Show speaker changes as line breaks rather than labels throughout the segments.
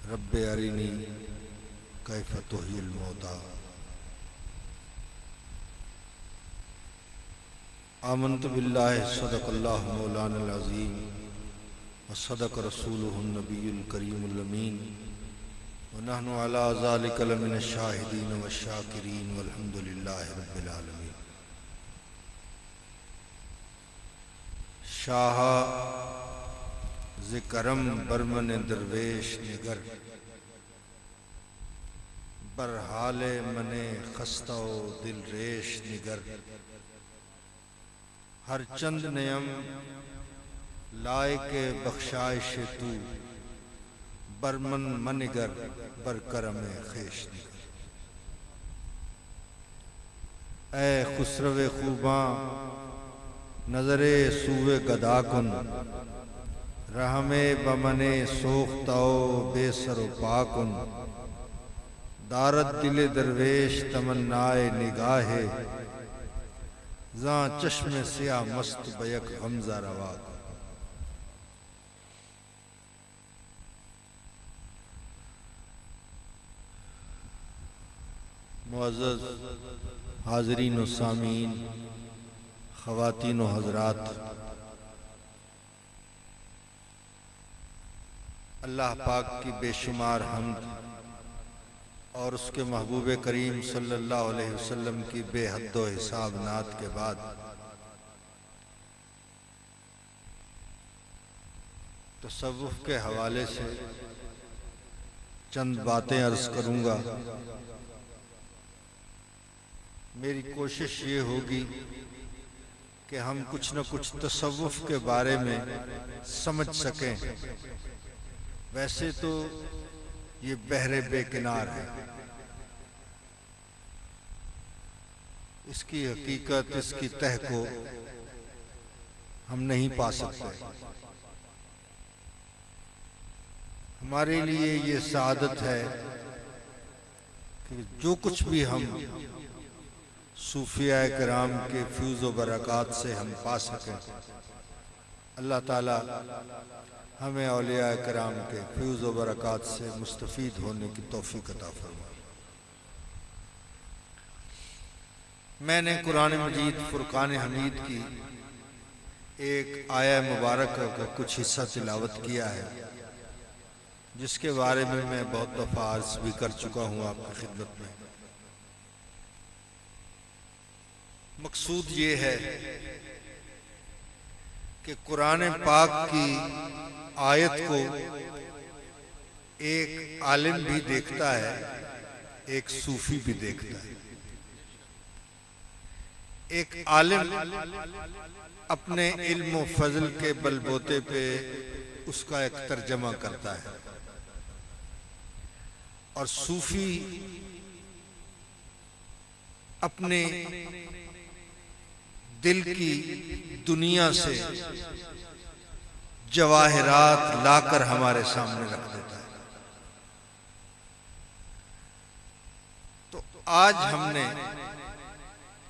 रब्बे अरिनी कैफ तुहिल मौता। आमन्तु बिल्लाहि सदक़ल्लाहु मौलानल अज़ीम व सदक़ रसूलुहुन नबियुल करीमुल अमीन व नहनु अला ज़ालिका लमिनश शाहिदीन व शाकिरीन वल्हम्दुलिल्लाहि रब्बिल आलमीन। शाह ज़िकरम बरमन दरवेश निगर बरहाले मने खस्ता दिल रेश निगर। हर चंद नयम लायके बख्शाइश तू बरमन मनिगर बरकरम खेश निगर। ए खुसरवे खूबा नजरे सूवे गदाकुन रहमे बमने सोख्ताओ बेसरो पाकुन। दारत दिले दरवेश तमन्नाए निगाहे ज़ां चश्मे सिया मस्त बयक गमज़ा रवा। मुअज़्ज़ज़ हाज़रीन व सामीन, ख़वातीन व हज़रात, अल्लाह पाक की बेशुमार हम्द और उसके महबूब करीम सल्लल्लाहु अलैहि वसल्लम की बेहद्दो हिसाब नात के बाद तसव्वुफ़ के हवाले से चंद बातें अर्ज़ करूँगा। मेरी कोशिश ये होगी कि हम कुछ न कुछ तसव्वुफ़ के बारे में समझ सकें। वैसे तो ये बहरे बेकिनार है, इसकी हकीकत, इसकी तह को हम नहीं पा सकते। हमारे लिए ये सादत है कि जो कुछ भी हम सूफिया किराम के फ्यूज़ व बरक़ात से हम पा सकें, अल्लाह ताला हमें औलिया किराम के फ्यूज़ व बरक़ात से मुस्तफ़ीद होने की तौफ़ीक़ अता फरमाए। मैंने कुरान मजीद फ़ुरक़ान हमीद की एक आया मुबारक का कुछ हिस्सा तिलावत किया है, जिसके बारे में मैं बहुत दफ़ा अर्ज़ भी कर चुका हूँ आपकी खिदमत में। मकसूद ये है कि कुरान पाक की आयत को एक आलिम भी देखता है, एक सूफी भी देखता है। एक आलिम अपने इल्म व फजल के बलबूते पे उसका एक तर्जमा करता है और सूफी अपने दिल की दुनिया से जवाहिरात लाकर हमारे सामने रख देता है। तो आज हमने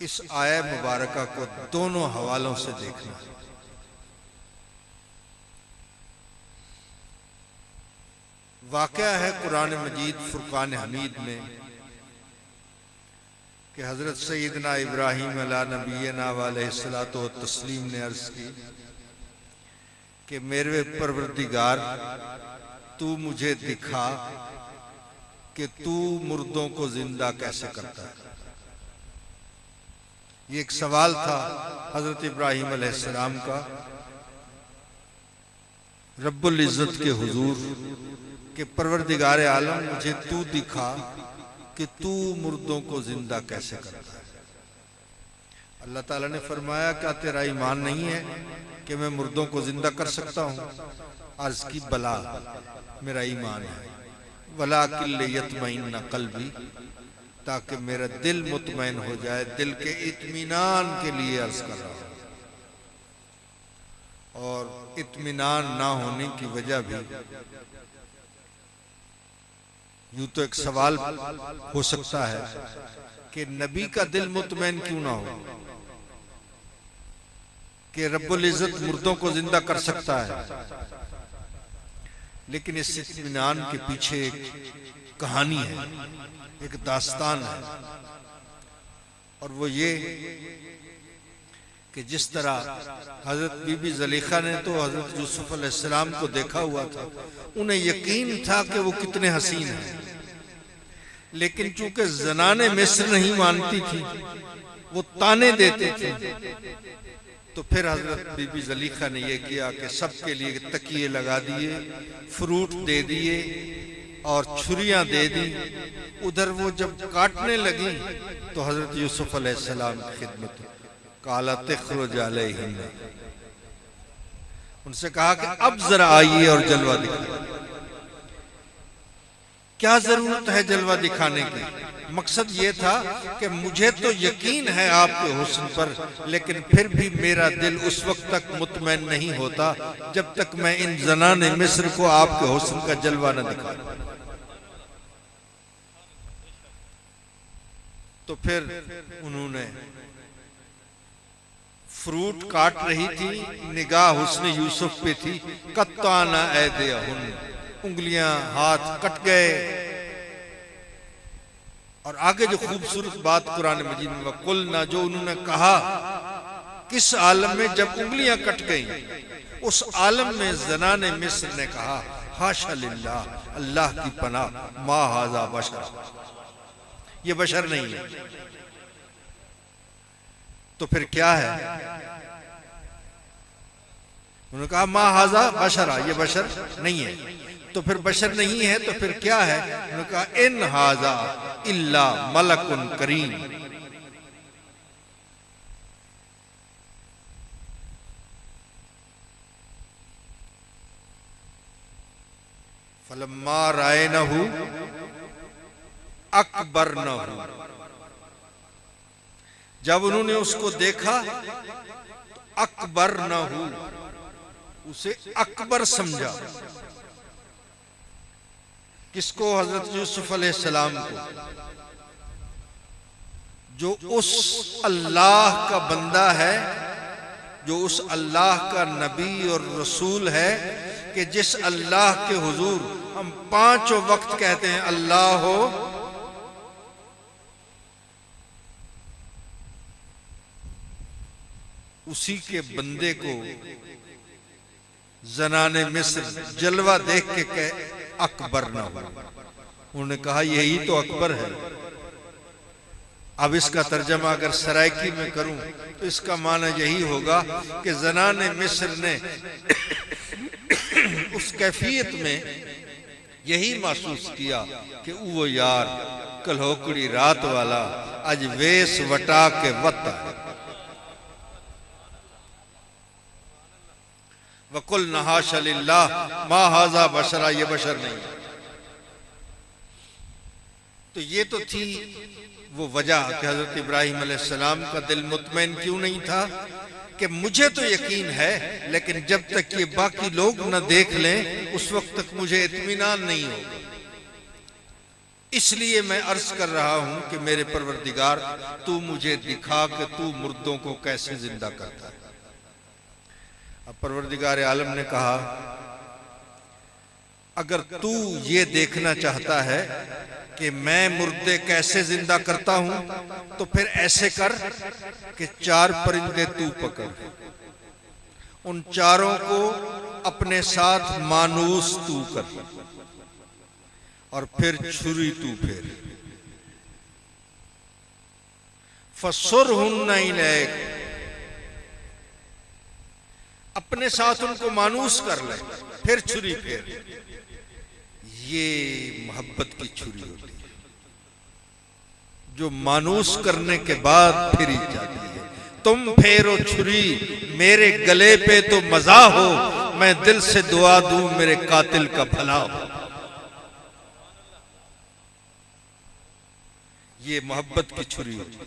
इस आया मुबारका को दोनों हवालों से देखना है। वाक़या है कुरान मजीद फ़ुरक़ान हमीद में कि हज़रत सैयदना इब्राहीम अला नबीना व अलैहिस्सलातु व तस्लीम ने अर्ज़ की कि मेरे परवरदिगार, तू मुझे दिखा कि तू मुर्दों को जिंदा कैसे करता है। ये एक सवाल था हज़रत इब्राहीम अलैहिस्सलाम का रब्बुल इज़्ज़त के हुजूर कि परवरदिगार आलम, मुझे तू दिखा कि तू मुर्दों को जिंदा कैसे करता है। अल्लाह ताला ने फरमाया, क्या तेरा ईमान नहीं है कि मैं मुर्दों को जिंदा कर सकता हूँ? अर्ज़ की, बला, मेरा ईमान है। वलाकिन लियत्मइन्ना क़ल्बी, ताकि मेरा दिल मुतमईन हो जाए। दिल के इत्मीनान के लिए अर्ज़ कर रहा हूँ। और इत्मीनान ना होने की वजह भी, यूं तो एक सवाल हो सकता है कि नबी का दिल मुतमईन क्यों ना हो कि रब्बुल इज़्ज़त मुर्दों को जिंदा कर सकता है। लेकिन इस इत्मीनान के पीछे एक कहानी है, एक दास्तान है, और वो ये कि जिस तरह हजरत बीबी ज़ुलेखा ने तो हजरत यूसुफ अलैहिस्सलाम को देखा हुआ था, उन्हें यकीन था कि वो कितने हसीन हैं, लेकिन चूंकि ज़नाने मिस्र नहीं मानती थी, वो ताने देते थे, तो फिर हजरत बीबी ज़ुलेखा ने यह किया कि सबके लिए तकिए लगा दिए, फ्रूट दे दिए और छुरियां दे दी। उधर वो जब काटने लगी तो हजरत यूसुफ अलैहिस्सलाम की खिदमत काला तखरुज अलैहिन, उनसे कहा कि अब जरा आइए और जलवा दिखाइए। क्या जरूरत है जलवा दिखाने की? मकसद ये था कि मुझे तो यकीन है आपके हुस्न पर, लेकिन फिर भी मेरा दिल उस वक्त तक मुतमैन नहीं होता जब तक मैं इन ज़नाने मिस्र को आपके हुस्न का जलवा न दिखा। तो फिर उन्होंने फ्रूट काट रही थी, निगाह हुस्न यूसुफ पे थी, कत्ताना ऐदियहुन, उंगलियां हाथ कट गए। और आगे जो खूबसूरत बात कुरान मजीद में वकुलना, जो उन्होंने कहा किस आलम में जब उंगलियां कट गई, उस आलम में ज़नाने मिस्र ने कहा हाशा लिल्लाह, अल्लाह की पनाह, मा हाजा बशर, ये बशर नहीं है। तो फिर क्या है? उन्होंने कहा मा हाजा बशरा, ये बशर नहीं है। तो फिर बशर नहीं है तो फिर क्या है? उन्होंने कहा इन हाजा इल्ला मलकुन करीम, फलम्मा रायनहु अकबरनहु, जब उन्होंने उसको देखा तो अकबरनहु, उसे अकबर समझा। किसको? हजरत यूसुफ अलैहिस्सलाम को, जो उस अल्लाह का बंदा है, जो उस अल्लाह का नबी और रसूल है, कि जिस अल्लाह के हुजूर हम पांचों वक्त कहते हैं अल्लाह हो, उसी के बंदे को ज़नाने मिस्र जलवा देख के कहे अकबर ना हो। उन्होंने कहा यही तो अकबर है। अब इसका तर्जमा अगर सराइकी में करूं तो इसका माना यही होगा कि ज़नाने मिस्र ने उस कैफियत में यही महसूस किया कि वो यार कलहोकड़ी रात वाला आज वेश वटा के वत है। वकुल नहाशा लिल्लाह मा हाजा बशरा, ये बशर नहीं। तो ये तो थी वो वजह कि हजरत इब्राहिम अलैहिस्सलाम का दिल मुतमैन क्यों नहीं था कि मुझे तो यकीन है, लेकिन जब तक ये बाकी लोग न देख लें उस वक्त तक मुझे इत्मीनान नहीं होगा। इसलिए मैं अर्ज कर रहा हूं कि मेरे परवरदिगार, तू मुझे दिखा कि तू मुर्दों को कैसे जिंदा करता है। अब परवरदिगार आलम ने कहा अगर तू ये देखना चाहता है कि मैं मुर्दे कैसे जिंदा करता हूं, तो फिर ऐसे कर कि 4 परिंदे तू पकड़, उन चारों को अपने साथ मानूस तू कर, और फिर छुरी तू फेर, फसुरहुन्ना इलैक, अपने साथ उनको मानूस कर ले, फिर छुरी फेर। ये मोहब्बत की छुरी होती है जो मानूस करने के बाद फिरी जाती है। तुम फेरो छुरी मेरे गले पे तो मजा हो, मैं दिल से दुआ दूं मेरे कातिल का भला हो। ये मोहब्बत की छुरी होती है।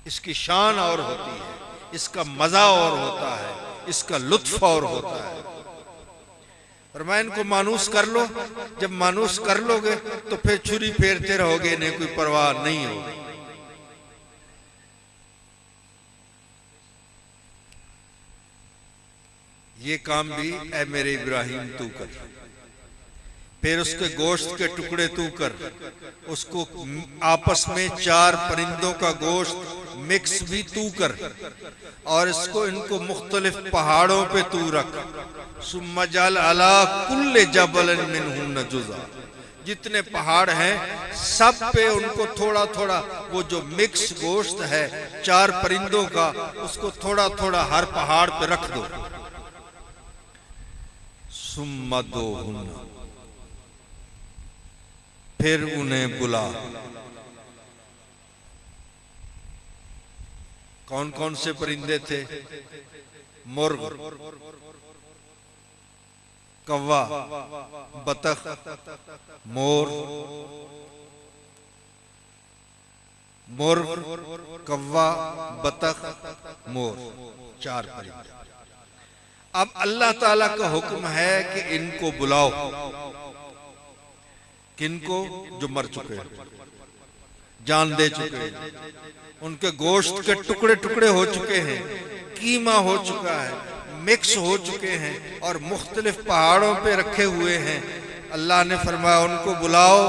इसकी शान और होती है, इसका मजा और होता है, इसका लुत्फ और होता है। और मैं इनको मानूस कर लो, जब मानूस कर लोगे तो फिर छुरी फेरते रहोगे, इन्हें कोई परवाह नहीं होगी। ये काम भी ऐ मेरे इब्राहिम तू कर। फिर उसके गोश्त के टुकड़े तू कर, उसको आपस में 4 परिंदों का गोश्त मिक्स भी तू कर, और इसको इनको मुख्तलिफ पहाड़ों पे तू रख। सुम्मा जल अला कुल्ले जबलन मिनहु नजुजा, जितने पहाड़ हैं सब पे उनको थोड़ा थोड़ा वो जो मिक्स गोश्त है 4 परिंदों का, उसको थोड़ा थोड़ा हर पहाड़ पे रख दो। सुम्मा दो हुन्ना, फिर उन्हें बुला। कौन कौन से परिंदे थे? मुर्ग, कौवा, बतख, मोर, मुर्ग, कौवा, बतख, मोर, 4 परिंदे। अब अल्लाह ताला का हुक्म है कि इनको बुलाओ। किनको? जो मर चुके हैं, जान दे चुके हैं, उनके गोश्त के टुकड़े टुकड़े हो चुके हैं, कीमा हो चुका है, मिक्स हो चुके हैं और मुख्तलिफ पहाड़ों पे रखे हुए हैं। अल्लाह ने फरमाया उनको बुलाओ।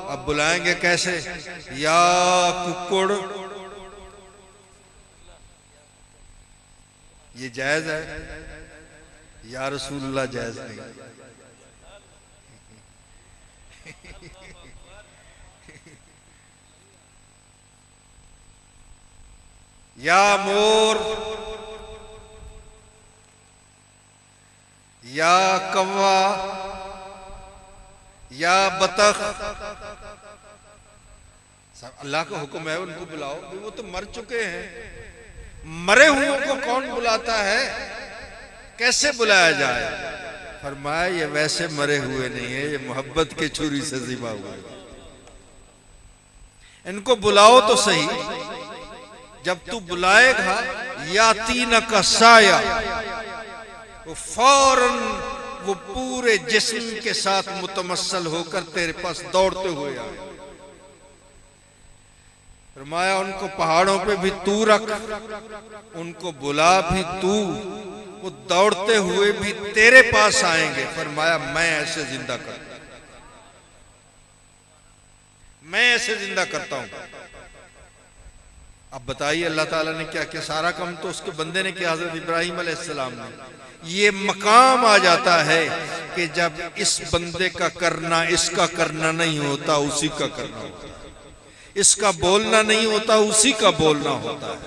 अब बुलाएंगे कैसे? या कुक्कुड़, ये जायज है? या रसूलुल्लाह जायज नहीं। या मोर, या कौवा, या बतख, सब अल्लाह का हुक्म है, उनको बुलाओ। वो तो मर चुके हैं, मरे हुओं को कौन बुलाता है? कैसे बुलाया जाए? फरमाया ये वैसे मरे हुए नहीं है, ये मोहब्बत की छुरी से ज़िबा हुए। इनको बुलाओ तो सही। जब तू बुलाएगा यातीना का साया, वो फौरन वो पूरे जिस्म के साथ मुतमस्सल होकर तेरे पास दौड़ते हुए आए। फरमाया उनको पहाड़ों पे भी तू रख, उनको बुला भी तू, वो दौड़ते हुए भी तेरे पास आएंगे। फरमाया मैं ऐसे जिंदा करता, मैं ऐसे जिंदा करता हूं। अब बताइए अल्लाह ताला ने क्या किया? सारा काम तो उसके बंदे ने किया, हजरत इब्राहिम अलैहिस्सलाम ने। ये मकाम आ जाता है कि जब इस बंदे का करना इसका करना नहीं होता, उसी का करना होता है। इसका बोलना नहीं होता, उसी का बोलना होता है।